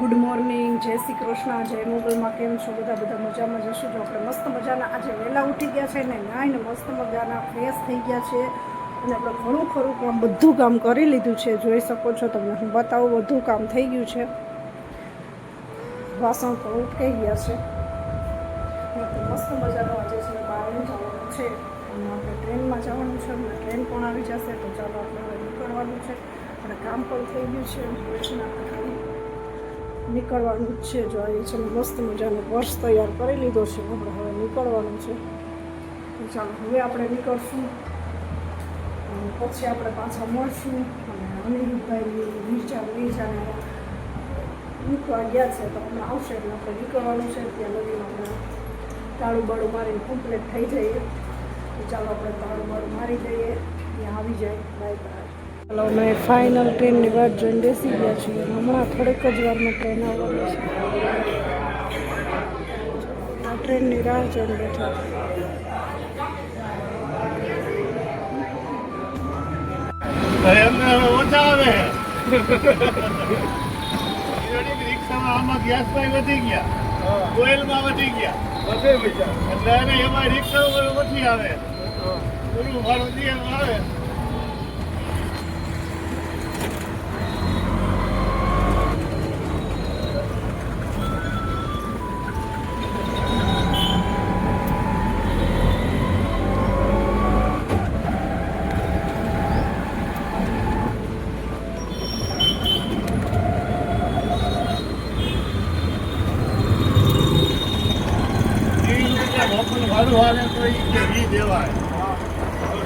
Good morning, જય શ્રી કૃષ્ણ, જય મોગલમાં. કેમ છો બધા મજામાં જશો? જો આપણે મસ્ત મજાના આજે વહેલા ઉઠી ગયા છે ને નાઈને મસ્ત મજાના ફ્રેશ થઈ ગયા છે અને આપણે ઘણું ખરું કામ બધું કામ કરી લીધું છે. જોઈ શકો છો, તમને હું બતાવું, બધું કામ થઈ ગયું છે. વાસણ તો ઉઠાઈ ગયા છે. મસ્ત મજાનો આજે છે બહાર જવાનું છે અને આપણે ટ્રેનમાં જવાનું છે અને ટ્રેન પણ આવી જશે. તો ચાલો આપણે હવે નીકળવાનું છે. આપણે કામ પણ થઈ ગયું છે, આપણે ખાલી નીકળવાનું જ છે. જો એ છે મસ્ત મજાનો પર્સ તૈયાર કરી લીધો છે. આપણે હવે નીકળવાનું છે. તો ચાલો હવે આપણે નીકળશું, પછી આપણે પાછા મળશું. અને અનિરુદ્ધભાઈ વિચાર મૂકવા ગયા છે, તો હમણાં આવશે એટલે આપણે નીકળવાનું છે. ત્યાં લગી આપણે તાળું બાળું મારીને કમ્પ્લીટ થઈ જઈએ. તો ચાલો આપણે તાળું બાળું મારી દઈએ, ત્યાં આવી જાય. Bye bye. ચાલો અમે ફાઇનલ ટ્રેનની વાત જોઈને બેસી ગયા છીએ. હમણાં થોડીક જ વારમાં ટ્રેન આવવાની છે. આ ટ્રેનની રાહ જોઈને બેઠા. ઓછા આવે રિક્ષામાં આમાં ગેસ ભાઈ વધી ગયા, ઓઇલમાં વધી ગયા એટલે એમાં રિક્ષા ઓછી આવે, પૂરું ભાડું આવે. ભાડું હાલે તો એ દેવાય,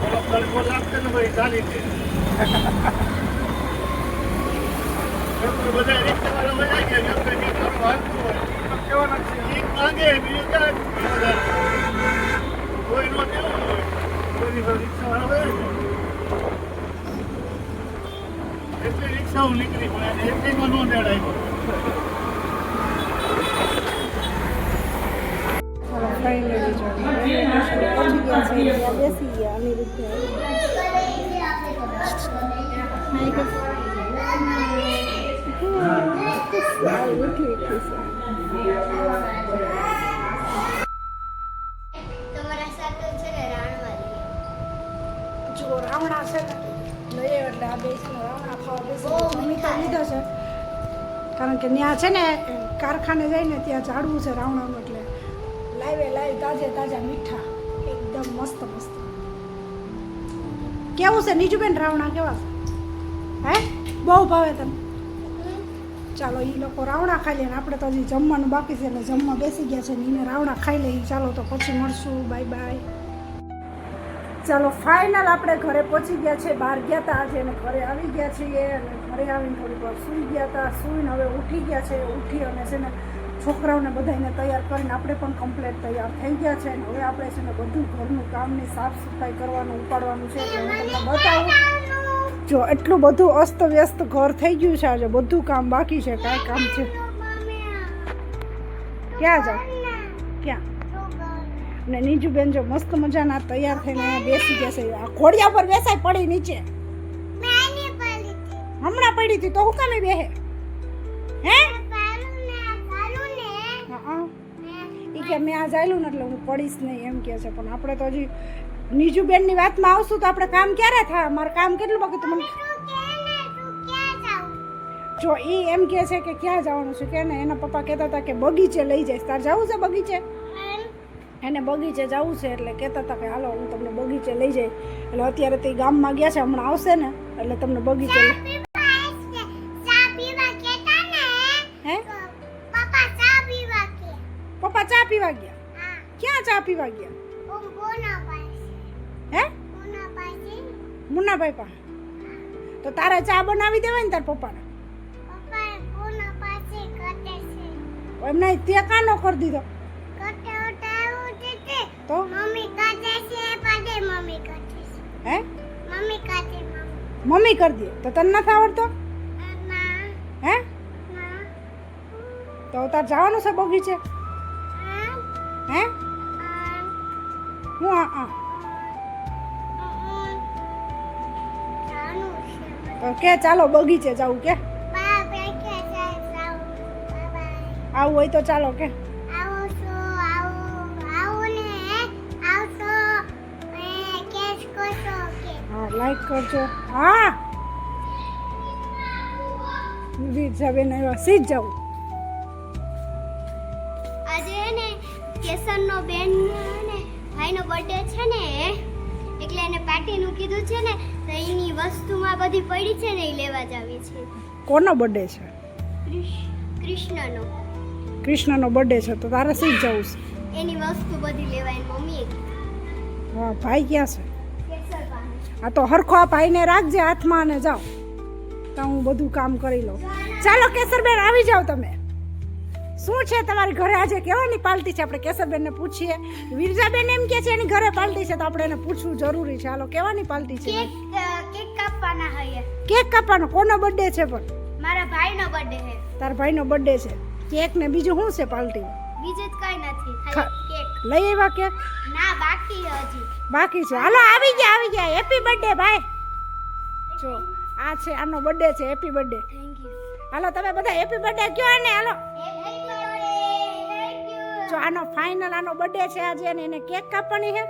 થોડો તડકો લાગશે ને ભાઈ ચાલી છે. બધા રિક્ષાવાળા મજા ગયા, આપણે રિક્ષાનું હાલતું હોય કેવાના છે, એક માંગે બીજું ક્યાં કોઈ નો દેવું હોય, કોઈ રિક્ષાવાળા હોય એટલી રિક્ષાઓ નીકળી પડે, એટલીમાં નો દેડાય. ફાઇનલી જો પહોંચી ગયા છે, ત્યાં બેસી ગયા. અનિરુદ્ધ જો રાવણા છે ને લઈએ એટલે આ બે છે ને રાવણા ખાવા બેસી જમી તો લીધો છે, કારણ કે ત્યાં છે ને કારખાને જઈને ત્યાં ઝાડવું છે રાવણાનું, એટલે લાઈવ તાજા મીઠા એકદમ મસ્ત મસ્ત. કેવું છે નીજુબેન રાવણા? કેવા છે? હે, બહુ ભાવે તને? ચાલો એ લોકો રાવણા ખાઈ લે ને આપણે તો હજી જમવાનું બાકી છે, એટલે જમવા બેસી ગયા છે ને એને રાવણા ખાઈ લઈએ. ચાલો તો પછી મળશું. Bye bye. ચાલો ફાઇનલ આપણે ઘરે પહોંચી ગયા છે. બહાર ગયા હતા આજે અને ઘરે આવી ગયા છીએ. અને ઘરે આવીને થોડીક વાર સૂઈ ગયા હતા. સૂઈને હવે ઉઠી ગયા છે. ઉઠી અને છે ને છોકરાઓને બધાને તૈયાર કરીને આપણે પણ કમ્પ્લીટ તૈયાર થઈ ગયા છે. હવે આપણે છે ને બધું ઘરનું કામની સાફ સફાઈ કરવાનું ઉપાડવાનું છે. એટલે હું તમને બતાવું. જો એટલું બધું અસ્ત વ્યસ્ત ઘર થઈ ગયું છે. આજે બધું કામ બાકી છે. કાંઈ કામ છે? ક્યાં જાવ? ક્યાં? ને નીજુબેન જો મસ્ત મજાના તૈયાર થઈને બેસી જશે. આ ઘોડિયા પર બેસાય પડી નીચે. હમણાં પડી હતી તો હું કામે બેહે? હે કે મેં આ જાયલું ને એટલે હું પડીશ નહીં એમ કહે છે. પણ આપણે તો હજી નીજુબેનની વાતમાં આવશું તો આપણે કામ ક્યારે થાય? મારે કામ કેટલું બાકી તમને જો એ એમ કહે છે કે ક્યાં જવાનું છે કે ને એના પપ્પા કહેતા હતા કે બગીચે લઈ જઈશ. તાર જવું છે બગીચે? એને બગીચે જવું છે એટલે કહેતા હતા કે હાલો હું તમને બગીચે લઈ જઈ. એટલે અત્યારે તે ગામમાં ગયા છે, હમણાં આવશે ને એટલે તમને બગીચે પપ્પા ચા પીવા ગયા. ક્યાં ચા પીવા ગયા? હે, મુન્નાભાઈ પાસે? તો તારે ચા બનાવી દેવાય ને તાર પપ્પાને. એમ નહીં, તે કાનો કરી દીધો તો? હે, મમ્મી કરી દે તો તને નથી આવડતો? હે, તો તાર જવાનું છે બગીચે? હે, હું તો કે ચાલો બગીચે જવું કે? આવું હોય તો ચાલો કે આવો છો આવો ને આવશો કેસ કરશો કે હા લાઈક કરજો હા વિરજાબેન આવ્યા સીધ જાઉં આજે ને કેસરનો બેન ને ભાઈનો બર્થડે છે ને એટલે એને પાર્ટીનું કીધું છે ને તો એની વસ્તુમાં બધી પડી છે ને એ લેવા જ આવી છે કોનો બર્થડે છે કૃષ્ણનો કૃષ્ણનો બર્થડે છે તો તારે સીધ જવું છે એની વસ્તુ બધી લેવા એની મમ્મીએ કીધું હા ભાઈ ક્યાં છે કેસર પાસે આ તો હરખો આ ભાઈને રાખજે હાથમાં અને જાઓ તો હું બધું કામ કરી લઉં ચાલો કેસરબેન આવી જાઓ તમે શું છે તમારી ઘરે આજે કેવાની પાર્ટી છે આપણે કેસરબેનને પૂછીએ વિરજાબેન એમ કે છે એની ઘરે પાર્ટી છે તો આપણે એને પૂછવું જરૂરી છે હાલો કેવાની પાર્ટી છે કેક કાપવાના હૈયે કેક કાપવાનો કોનો બર્થડે છે પણ મારા ભાઈનો બર્થડે છે તારા ભાઈનો બર્થડે છે કેક ને બીજું શું છે પાર્ટી બીજું જ કઈ નથી ખા- ખાલી કેક લઈ આવ્યા કેક ના બાકી હજી બાકી છે હાલો આવી ગયા હેપી બર્થડે ભાઈ જો આ છે આનો બર્થડે છે હેપી બર્થડે થેન્ક યુ હાલો તમે બધા હેપી બર્થડે કયો ને હાલો જો આનો ફાઇનલ આનો બર્થડે છે આજે અને એને કેક કાપવાની છે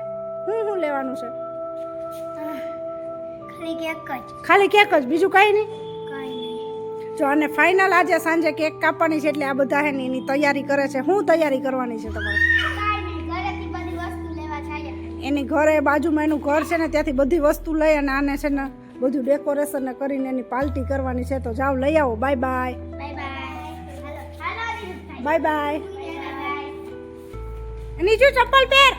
હું લેવાનું છે ખાલી કેક જ ખાલી કેક જ બીજું કાંઈ નહીં કઈ નહીં જો આને ફાઇનલ આજે સાંજે કેક કાપવાની છે એટલે આ બધા હે ને એની તૈયારી કરે છે શું તૈયારી કરવાની છે તમારે કઈ નહીં ઘરેથી બધી વસ્તુ લેવા જાય એની ઘરે બાજુમાં એનું ઘર છે ને ત્યાંથી બધી વસ્તુ લઈ અને આને છે ને બધું ડેકોરેશન ને કરીને એની પાર્ટી કરવાની છે તો જાઓ લઈ આવો બાય બાય બાય બાય હાલો દીદી બાય બાય બાય નીચું ચપ્પલ પહેર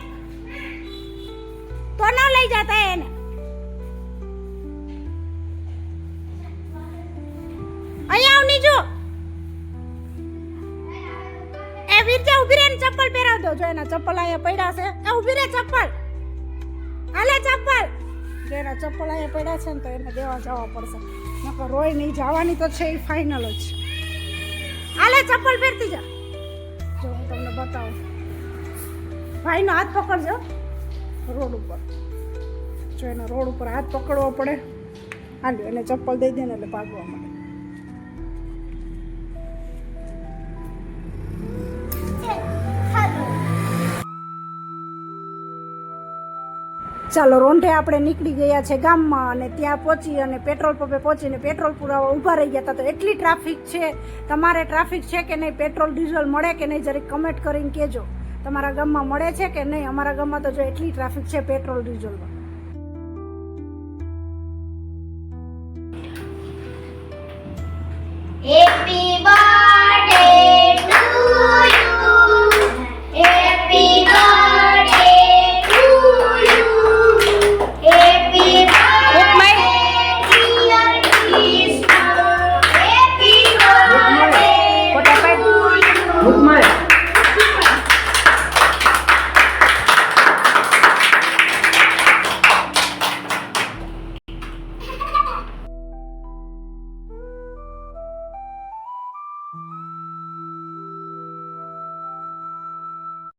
તો ન લઈ જતા એને અહીંયા આવ નીચું એ વીરજા ઉભી રહે ને ચપ્પલ પહેરાવ દો જો એના ચપ્પલ અહીંયા પડ્યા છે એ ઉભી રહે ચપ્પલ હાલે ચપ્પલ જો એના ચપ્પલ અહીંયા પડ્યા છે ને તો એને દેવા જવા પડશે નકર રોય નહીં જવાની તો છે એ ફાઇનલ જ હાલે ચપ્પલ પહેરતી જા જો હું તમને બતાવું ભાઈનો હાથ પકડજો રોડ ઉપર જો એને રોડ ઉપર હાથ પકડવો પડે હાલ્યો એને ચપ્પલ દઈ દે ને એટલે ભાગવા મળે ચાલો રોંઢે આપણે નીકળી ગયા છે ગામમાં અને ત્યાં પહોંચી અને પેટ્રોલ પંપે પહોંચીને પેટ્રોલ પુરાવા ઊભા રહી ગયા હતા તો એટલી ટ્રાફિક છે તમારે ટ્રાફિક છે કે નહીં પેટ્રોલ ડીઝલ મળે કે નહીં જરીક કમેન્ટ કરીને કહેજો તમારા ગામમાં મળે છે કે નહીં અમારા ગામમાં તો જો એટલી ટ્રાફિક છે પેટ્રોલ ડીઝલમાં